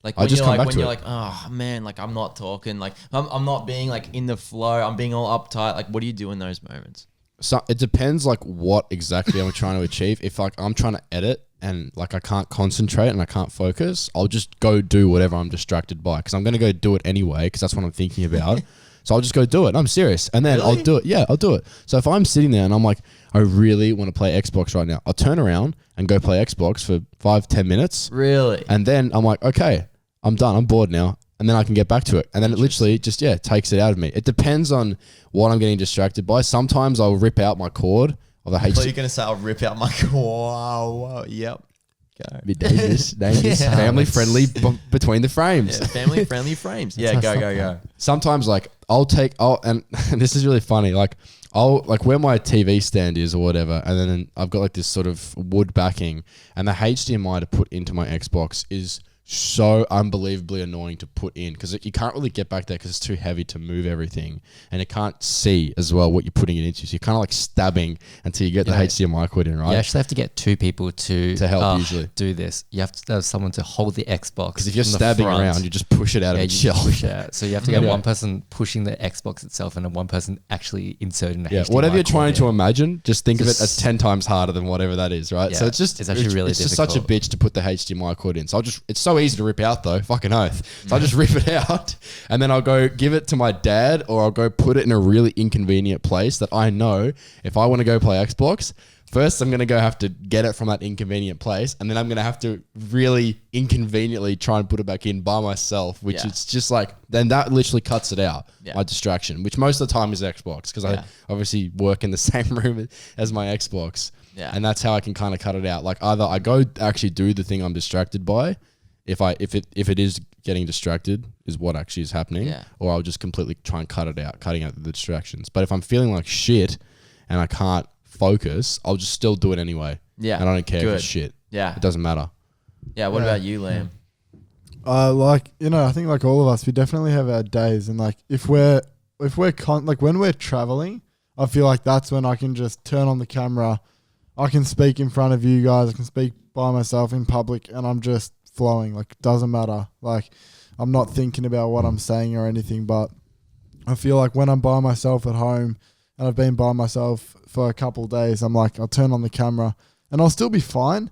Like when you're like, oh man, like I'm not talking, like I'm not being like in the flow. I'm being all uptight. Like what do you do in those moments? So it depends like what exactly I'm trying to achieve. If like I'm trying to edit and like I can't concentrate and I can't focus, I'll just go do whatever I'm distracted by because I'm going to go do it anyway because that's what I'm thinking about. So I'll just go do it. I'm serious. And then I'll do it. Yeah, I'll do it. So if I'm sitting there and I'm like, I really want to play Xbox right now, I'll turn around and go play Xbox for 5-10 minutes. Really? And then I'm like, okay, I'm done. I'm bored now. And then I can get back to it. And then it literally just, takes it out of me. It depends on what I'm getting distracted by. Sometimes I'll rip out my cord of the I thought you were going to say I'll rip out my cord. Wow. Yep. Go. Bit dangerous. Family friendly between the frames. Yeah, family friendly frames. Yeah, go. Sometimes and this is really funny. I'll where my TV stand is or whatever, and then I've got like this sort of wood backing, and the HDMI to put into my Xbox is so unbelievably annoying to put in because you can't really get back there because it's too heavy to move everything, and it can't see as well what you're putting it into. So you're kind of like stabbing until you get the HDMI cord in, right? You actually have to get two people to help usually do this. You have to have someone to hold the Xbox because if you're stabbing around, you just push it out of its shelf. Push it out. So you have to get one person pushing the Xbox itself and then one person actually inserting the HDMI whatever you're trying to imagine, just think of it as 10 times harder than whatever that is, right? So it's actually really difficult. It's just such a bitch to put the HDMI cord in. So it's so easy to rip out though, fucking oath. So I just rip it out and then I'll go give it to my dad, or I'll go put it in a really inconvenient place that I know if I want to go play Xbox, first I'm going to go have to get it from that inconvenient place, and then I'm going to have to really inconveniently try and put it back in by myself, which it's just like, then that literally cuts it out, my distraction, which most of the time is Xbox because I obviously work in the same room as my Xbox. Yeah. And that's how I can kind of cut it out. Like either I go actually do the thing I'm distracted by, if it is getting distracted is what actually is happening, or I'll just completely try and cutting out the distractions. But if I'm feeling like shit and I can't focus, I'll just still do it anyway. Yeah. And I don't care if it's shit. Yeah. It doesn't matter. Yeah. What about you, Liam? I think like all of us, we definitely have our days, and like if we're when we're traveling, I feel like that's when I can just turn on the camera. I can speak in front of you guys. I can speak by myself in public, and I'm just flowing. Like, it doesn't matter. Like, I'm not thinking about what I'm saying or anything, but I feel like when I'm by myself at home, and I've been by myself for a couple of days, I'm like, I'll turn on the camera and I'll still be fine,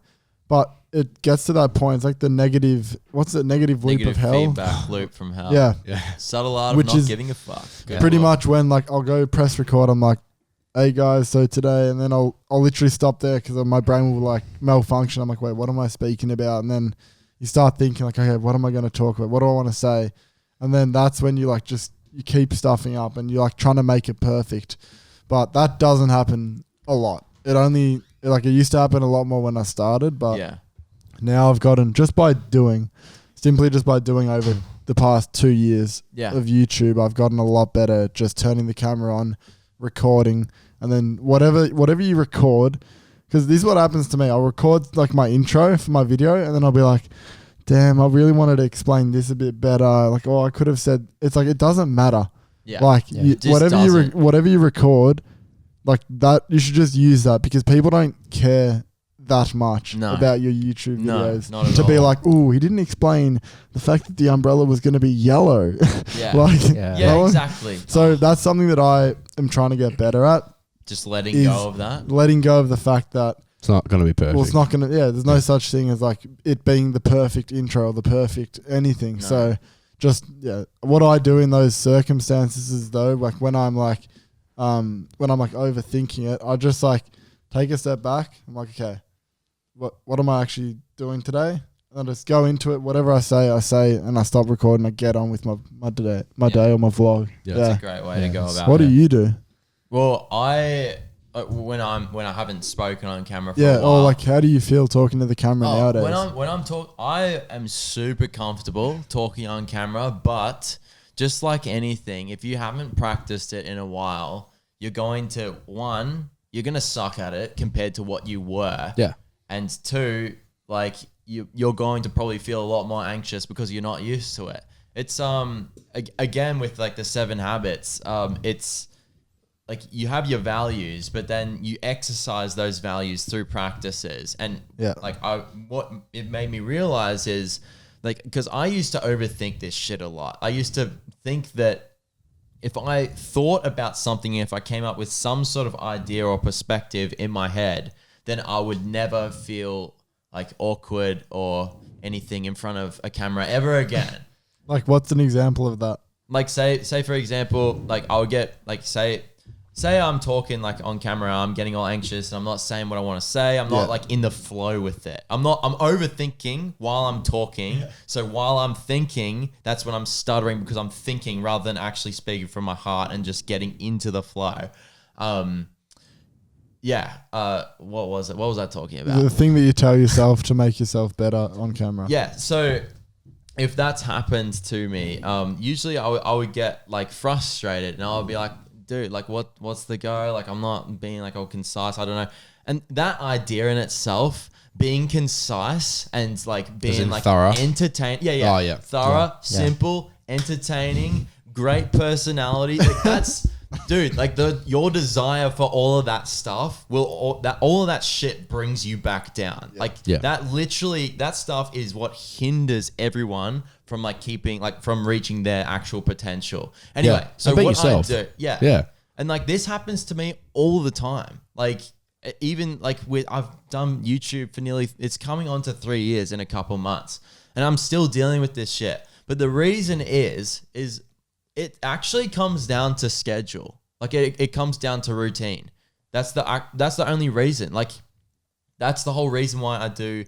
but it gets to that point. It's like the negative loop of hell. Feedback loop from hell. Yeah. Subtle art of not giving a fuck. Pretty much when like I'll go press record, I'm like, hey guys, so today, and then I'll literally stop there because my brain will like malfunction. I'm like, wait, what am I speaking about? And then you start thinking like, okay, what am I going to talk about? What do I want to say? And then that's when you like you keep stuffing up and you're like trying to make it perfect. But that doesn't happen a lot. It used to happen a lot more when I started, but now I've gotten simply just by doing over the past 2 years of YouTube, I've gotten a lot better at just turning the camera on, recording, and then whatever you record, because this is what happens to me. I'll record like my intro for my video, and then I'll be like, damn, I really wanted to explain this a bit better. Like, oh, I could have said, it's like, it doesn't matter. Yeah. Like whatever you record, like that, you should just use that, because people don't care that much about your YouTube videos to be like, oh, he didn't explain the fact that the umbrella was going to be yellow. Yeah. Exactly. So that's something that I am trying to get better at. Just letting go of that. Letting go of the fact that it's not going to be perfect. Well, it's not going to, there's no such thing as like it being the perfect intro or the perfect anything. No. So just, what I do in those circumstances is though, like when I'm like overthinking it, I just like take a step back. I'm like, okay, what am I actually doing today? And I just go into it. Whatever I say, and I stop recording. I get on with my day or my vlog. Yeah. That's a great way to go about it. What do you do? Well, when I haven't spoken on camera for a while. Or like, how do you feel talking to the camera nowadays? When I'm talking, I am super comfortable talking on camera, but just like anything, if you haven't practiced it in a while, you're going to suck at it compared to what you were. Yeah. And 2, like you're going to probably feel a lot more anxious because you're not used to it. It's again with like the 7 habits, it's like you have your values, but then you exercise those values through practices. And what it made me realize is like, because I used to overthink this shit a lot. I used to think that if I thought about something, if I came up with some sort of idea or perspective in my head, then I would never feel like awkward or anything in front of a camera ever again. Like, what's an example of that? like say for example, like I would get like say I'm talking like on camera, I'm getting all anxious and I'm not saying what I want to say. I'm not like in the flow with it. I'm overthinking while I'm talking. Yeah. So while I'm thinking, that's when I'm stuttering because I'm thinking rather than actually speaking from my heart and just getting into the flow. What was it? What was I talking about? The thing that you tell yourself to make yourself better on camera. Yeah. So if that's happened to me, usually I would get like frustrated and I would be like, dude, like what's the go? Like I'm not being like all concise. I don't know. And that idea in itself, being concise and like being like entertaining. Yeah. Oh, yeah. Thorough, simple, entertaining, great personality. Like that's dude, like your desire for all of that stuff all of that shit brings you back down. Yeah. Like that literally, that stuff is what hinders everyone from like from reaching their actual potential. Anyway, so what yourself. I do, and like this happens to me all the time. Like even like I've done YouTube for it's coming on to 3 years in a couple months, and I'm still dealing with this shit. But the reason is it actually comes down to schedule. Like it comes down to routine. That's the only reason. Like that's the whole reason why I do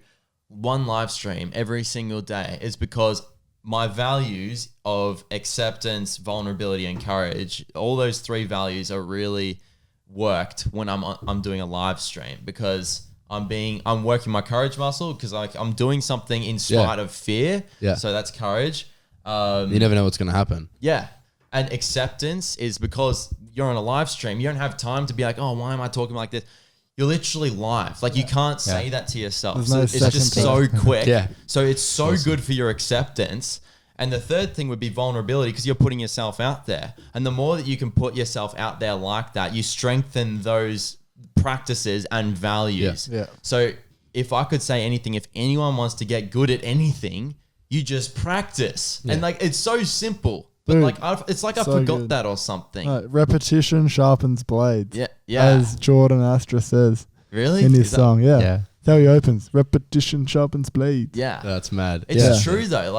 one live stream every single day, is because my values of acceptance, vulnerability, and courage, all those 3 values are really worked when I'm doing a live stream, because I'm working my courage muscle, because like I'm doing something in spite of fear. Yeah. So that's courage. You never know what's going to happen. Yeah. And acceptance is because you're on a live stream. You don't have time to be like, oh, why am I talking like this? You're literally live. Like you can't say that to yourself. So it's just so quick. So it's so good for your acceptance. And the third thing would be vulnerability, because you're putting yourself out there. And the more that you can put yourself out there like that, you strengthen those practices and values. Yeah. So if I could say anything, if anyone wants to get good at anything, you just practice. And like, it's so simple. But dude, it's like I forgot that or something. Repetition sharpens blades. Yeah. As Jordan Astra says. Really? In his song, yeah. That's how he opens. Repetition sharpens blades. Yeah. That's mad. It's true though.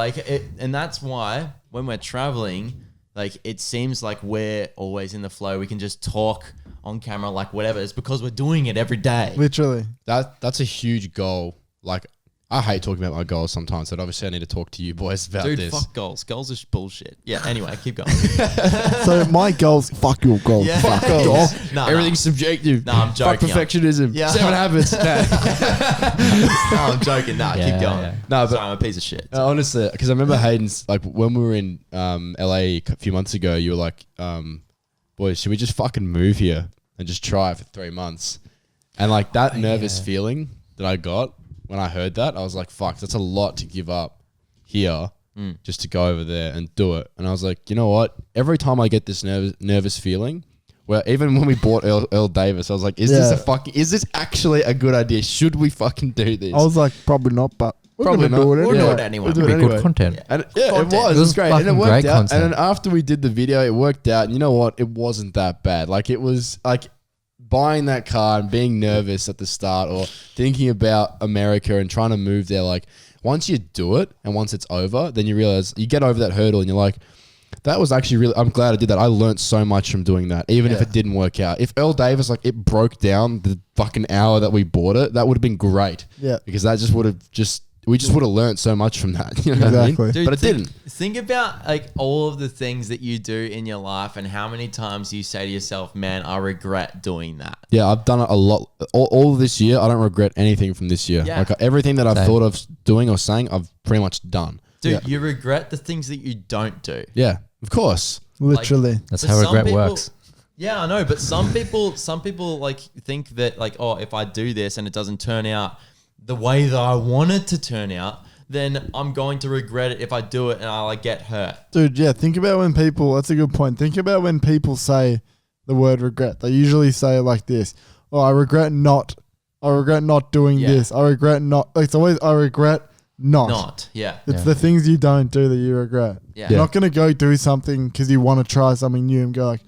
And that's why when we're traveling, like it seems like we're always in the flow. We can just talk on camera, like whatever. It's because we're doing it every day. Literally. That's a huge goal. Like, I hate talking about my goals sometimes, but obviously I need to talk to you boys about this. Dude, fuck goals. Goals are bullshit. Yeah, anyway, keep going. So my goals, fuck your goals. Yeah. Fuck goals. Everything's subjective. No, I'm joking. Fuck perfectionism. 7 habits. No, I'm joking. Nah, keep going. Yeah. No, but sorry, I'm a piece of shit. Honestly, because I remember Hayden's, like when we were in LA a few months ago, you were like, boys, should we just fucking move here and just try it for 3 months? And like that nervous feeling that I got when I heard that, I was like, fuck, that's a lot to give up here just to go over there and do it. And I was like, you know what? Every time I get this nervous feeling, well, even when we bought Earl Davis, I was like, is this actually a good idea? Should we fucking do this? I was like, probably not, but probably not. We'll do it anyway. It'll be good content. Yeah. And it was great. And it worked out. Content. And then after we did the video, it worked out. And you know what? It wasn't that bad. Like it was like buying that car and being nervous at the start, or thinking about America and trying to move there. Like once you do it and once it's over, then you realize you get over that hurdle and you're like, that was actually really, I'm glad I did that. I learned so much from doing that, even if it didn't work out. If Earl Davis, like it broke down the fucking hour that we bought it, that would have been great. Yeah. Because that just would have we just would have learned so much from that. You know what I mean? Dude, but it didn't. Think about like all of the things that you do in your life and how many times you say to yourself, man, I regret doing that. Yeah, I've done it a lot. All this year, I don't regret anything from this year. Yeah. Like everything that I've thought of doing or saying, I've pretty much done. Dude, you regret the things that you don't do. Yeah, of course. Literally. Like, that's how regret works. Yeah, I know. But some people like think that like, oh, if I do this and it doesn't turn out the way that I want it to turn out, then I'm going to regret it if I do it and I like get hurt. Dude, yeah, think about when people, that's a good point. Think about when people say the word regret. They usually say it like this. Oh, I regret not doing this. I regret not, it's always, I regret not. Yeah. It's the things you don't do that you regret. Yeah. You're not going to go do something because you want to try something new and go like,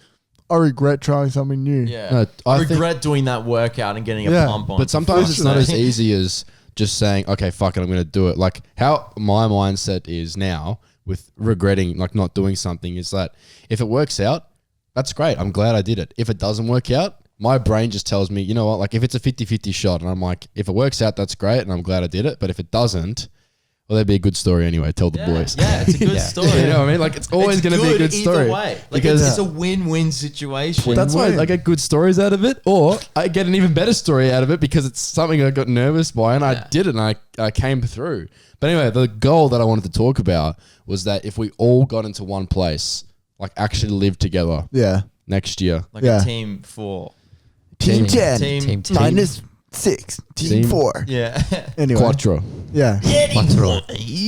I regret trying something new. Yeah. No, I regret doing that workout and getting a pump on. But sometimes it's not as easy as just saying, okay, fuck it, I'm going to do it. Like how my mindset is now, with regretting like not doing something is that if it works out, that's great. I'm glad I did it. If it doesn't work out, my brain just tells me, you know what, like if it's a 50-50 shot and I'm like, if it works out, that's great and I'm glad I did it. But if it doesn't, well, that'd be a good story anyway. Tell the boys. Yeah, it's a good story. You know what I mean? Like it's always going to be a good story. Way. Like because it's a win-win situation. That's why I get good stories out of it, or I get an even better story out of it because it's something I got nervous by and I did it and I came through. But anyway, the goal that I wanted to talk about was that if we all got into one place, like actually live together next year. Like a team 4. Team 10. Team minus 6. Team 4. Yeah. Anyway. Quattro. Yeah.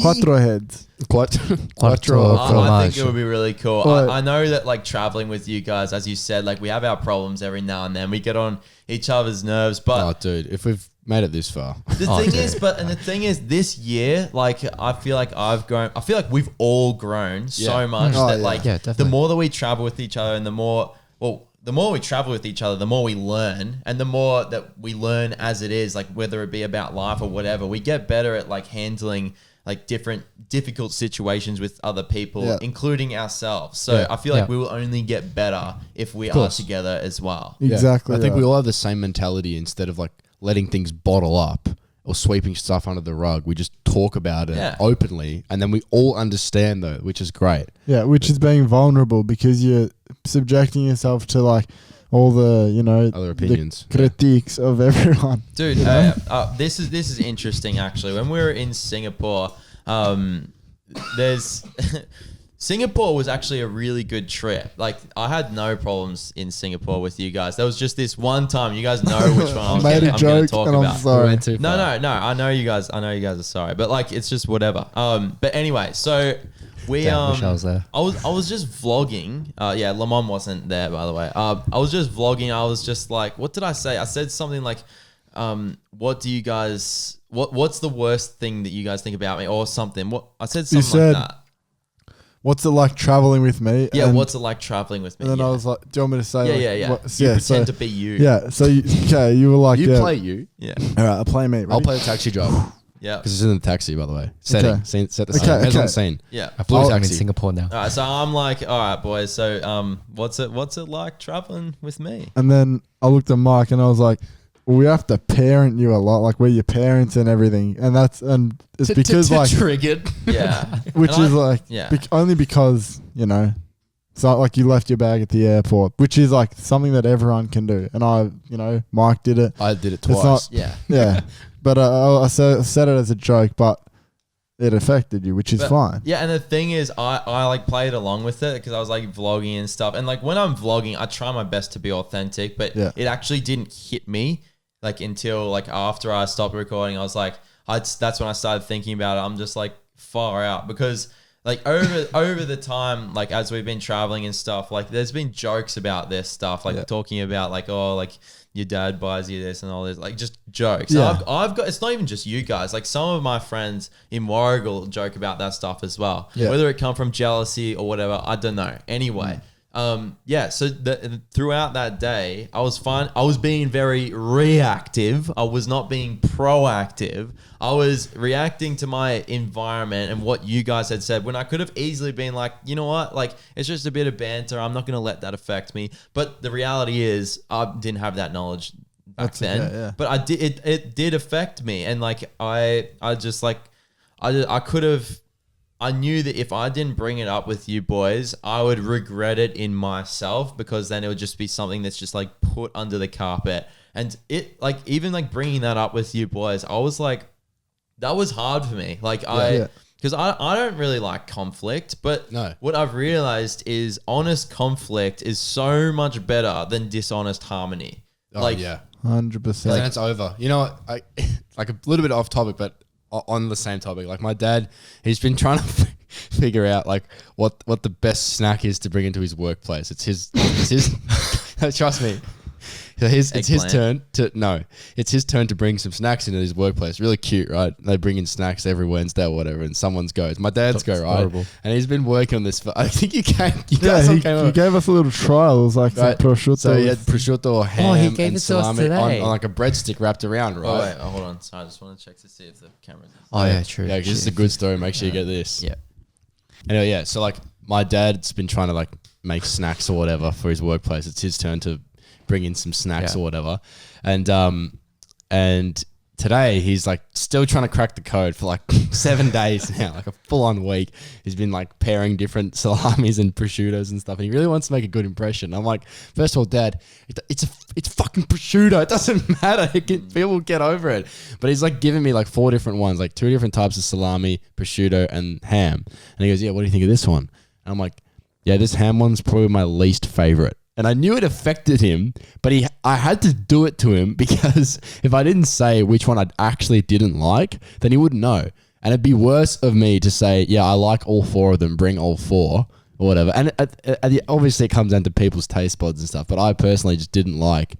Quattro heads. Quattro. I think it would be really cool. I know that like traveling with you guys, as you said, like we have our problems every now and then. We get on each other's nerves, but oh, dude, if we've made it this far, the thing is, this year, like I feel like I've grown. I feel like we've all grown so much that the more that we travel with each other, and the more we travel with each other, the more we learn, and the more that we learn as it is, like whether it be about life or whatever, we get better at like handling like different difficult situations with other people, including ourselves. So I feel like we will only get better if we are together as well. Exactly. I think we all have the same mentality. Instead of like letting things bottle up or sweeping stuff under the rug, we just talk about it openly, and then we all understand though, which is great. Yeah, which is being vulnerable because you're subjecting yourself to like all the, you know, other opinions, critiques of everyone. Dude, this is interesting actually. When we were in Singapore, Singapore was actually a really good trip. Like I had no problems in Singapore with you guys. There was just this one time. You guys know which one I'm going to talk about. I'm sorry. No. I know you guys are sorry, but like it's just whatever. But anyway, so we Michelle's there. I was just vlogging. Limon wasn't there, by the way. I was just vlogging. I was just like, what did I say? I said something like, what do you guys? What's the worst thing that you guys think about me, or something? What I said something like that. What's it like traveling with me? Yeah, what's it like traveling with me? And then I was like, do you want me to say? Yeah. You pretend to be you. Yeah. So you were like, you play you. Yeah. All right, I'll play me. Ready? I'll play the taxi driver. Yeah. Because it's in the taxi, by the way. Set the scene. Set the scene. Yeah. I flew I'm taxi. in Singapore now. All right, so I'm like, all right, boys. So, what's it like traveling with me? And then I looked at Mike and I was like, well, we have to parent you a lot, like we're your parents and everything, and it's because like triggered, which is only because you know, so like you left your bag at the airport, which is like something that everyone can do, and Mike did it. I did it twice. But I said it as a joke, but it affected you, which is fine. Yeah, and the thing is, I like played along with it because I was like vlogging and stuff, and like when I'm vlogging, I try my best to be authentic, but it actually didn't hit me. Like until like after I stopped recording, I was like, that's when I started thinking about it. I'm just like far out because like over the time, like as we've been traveling and stuff, like there's been jokes about this stuff, like talking about like, oh, like your dad buys you this and all this, like just jokes. Yeah. I've got, it's not even just you guys, like some of my friends in Warrigal joke about that stuff as well. Yeah. Whether it come from jealousy or whatever, I don't know. Anyway. So throughout that day, I was fine. I was being very reactive. I was not being proactive. I was reacting to my environment and what you guys had said when I could have easily been like, you know what? Like, it's just a bit of banter. I'm not going to let that affect me. But the reality is I didn't have that knowledge back then. Okay, yeah. But I did. It did affect me. And like, I just like, I could have... I knew that if I didn't bring it up with you boys, I would regret it in myself because then it would just be something that's just like put under the carpet. And it like, even like bringing that up with you boys, I was like, that was hard for me. Like because I don't really like conflict, but what I've realized is honest conflict is so much better than dishonest harmony. Oh, like, yeah. 100%. Then it's over. You know what? I like a little bit off topic, but on the same topic, like my dad, he's been trying to figure out like what the best snack is to bring into his workplace. It's his trust me. So it's his turn to bring some snacks into his workplace. Really cute, right? They bring in snacks every Wednesday or whatever, and someone's goes. My dad's go, right? Horrible. And he's been working on this for, I think he gave us a little trial. It was like some prosciutto. So he had prosciutto or ham and salami on like a breadstick wrapped around, right? Oh, wait, hold on. Sorry, I just want to check to see if the camera's... Oh, yeah, true. Yeah, this is a good story. Make sure you get this. Yeah. Anyway, yeah. So like my dad's been trying to like make snacks or whatever for his workplace. It's his turn to bring in some snacks or whatever. And today he's like still trying to crack the code for like 7 days now, like a full-on week. He's been like pairing different salamis and prosciuttos and stuff, and he really wants to make a good impression. I'm like, first of all, Dad, it's fucking prosciutto. It doesn't matter. People will get over it. But he's like giving me like 4 different ones, like 2 different types of salami, prosciutto, and ham. And he goes, yeah, what do you think of this one? And I'm like, yeah, this ham one's probably my least favorite. And I knew it affected him, but I had to do it to him because if I didn't say which one I actually didn't like, then he wouldn't know. And it'd be worse of me to say, yeah, I like all 4 of them, bring all 4 or whatever. And obviously it comes down to people's taste buds and stuff, but I personally just didn't like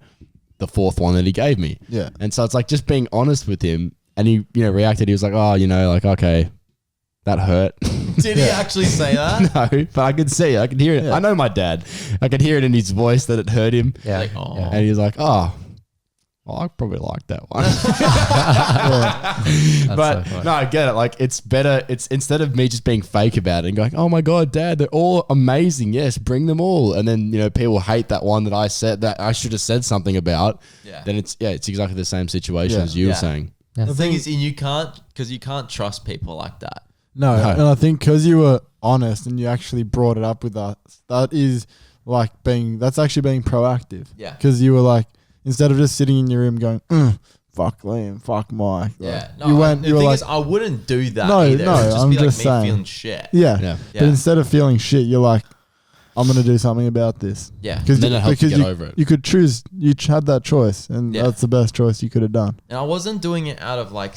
the 4th one that he gave me. Yeah. And so it's like just being honest with him, and he, reacted. He was like, oh, like, okay, that hurt. Did he actually say that? No, but I could see it. I could hear it. Yeah. I know my dad. I could hear it in his voice that it hurt him. Yeah. Like, oh. And he was like, oh, well, I probably like that one. But so no, I get it. Like, it's better. It's instead of me just being fake about it and going, oh my God, Dad, they're all amazing. Yes, bring them all. And then, people hate that one that I said that I should have said something about. Yeah. Then it's exactly the same situation as you were saying. Yeah. The thing is, you can't trust people like that. No, and I think because you were honest and you actually brought it up with us, that's actually being proactive. Yeah. Because you were like, instead of just sitting in your room going, fuck Liam, fuck Mike. Yeah. Like, the thing is, I wouldn't do that either. No, I'm just saying. Me feeling shit. Yeah. But instead of feeling shit, you're like, I'm going to do something about this. Yeah. Then it helps you get over it. You could choose, you had that choice, and that's the best choice you could have done. And I wasn't doing it out of like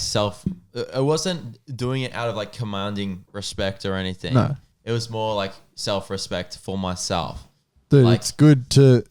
I wasn't doing it out of like commanding respect or anything. No. It was more like self-respect for myself. Dude, like, it's good to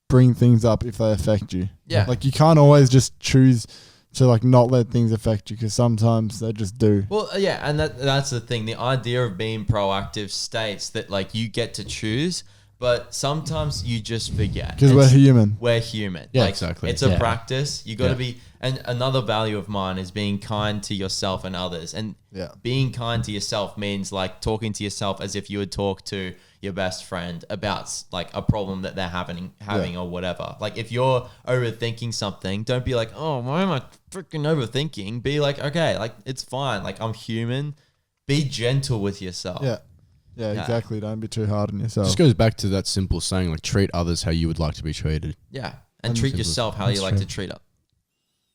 bring things up if they affect you. Yeah. Like you can't always just choose to like not let things affect you because sometimes they just do. Well, yeah, and that's the thing. The idea of being proactive states that like you get to choose, but sometimes you just forget. Because we're human. We're human. Yeah, like, exactly. It's a practice. You got to be. And another value of mine is being kind to yourself and others. And being kind to yourself means like talking to yourself as if you would talk to your best friend about like a problem that they're having or whatever. Like if you're overthinking something, don't be like, oh, why am I freaking overthinking? Be like, okay, like it's fine. Like I'm human. Be gentle with yourself. Yeah, exactly. Don't be too hard on yourself. It just goes back to that simple saying, like treat others how you would like to be treated. Yeah. And treat yourself how you like to treat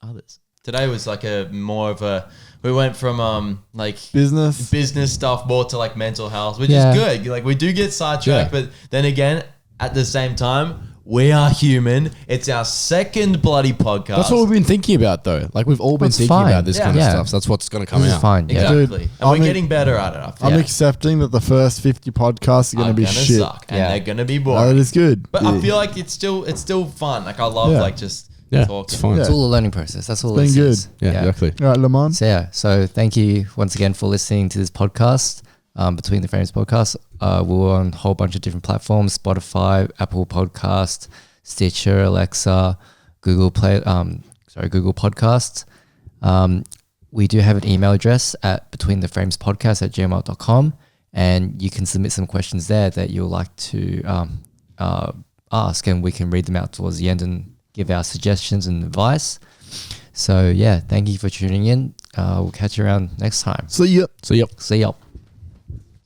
others. Today was like we went from like business stuff more to like mental health, which is good. Like we do get sidetracked, but then again, at the same time, we are human. It's our second bloody podcast. That's what we've been thinking about though. Like we've all been thinking about this kind of stuff. So that's what's going to come out. Fine. Exactly. Dude, and we're getting better at it. I'm accepting that the first 50 podcasts are going to be shit. Suck, and they're going to be boring. That is good. But I feel like it's still fun. Like I love like just talking. It's fun. It's all a learning process. That's all it's been good. Is. Yeah, exactly. All right, Limon. So thank you once again for listening to this podcast, Between the Frames podcast. We're on a whole bunch of different platforms: Spotify, Apple Podcast, Stitcher, Alexa, Google Podcasts. We do have an email address at betweentheframespodcast@gmail.com, and you can submit some questions there that you'll like to ask, and we can read them out towards the end and give our suggestions and advice. So thank you for tuning in. We'll catch you around next time. See ya. See ya.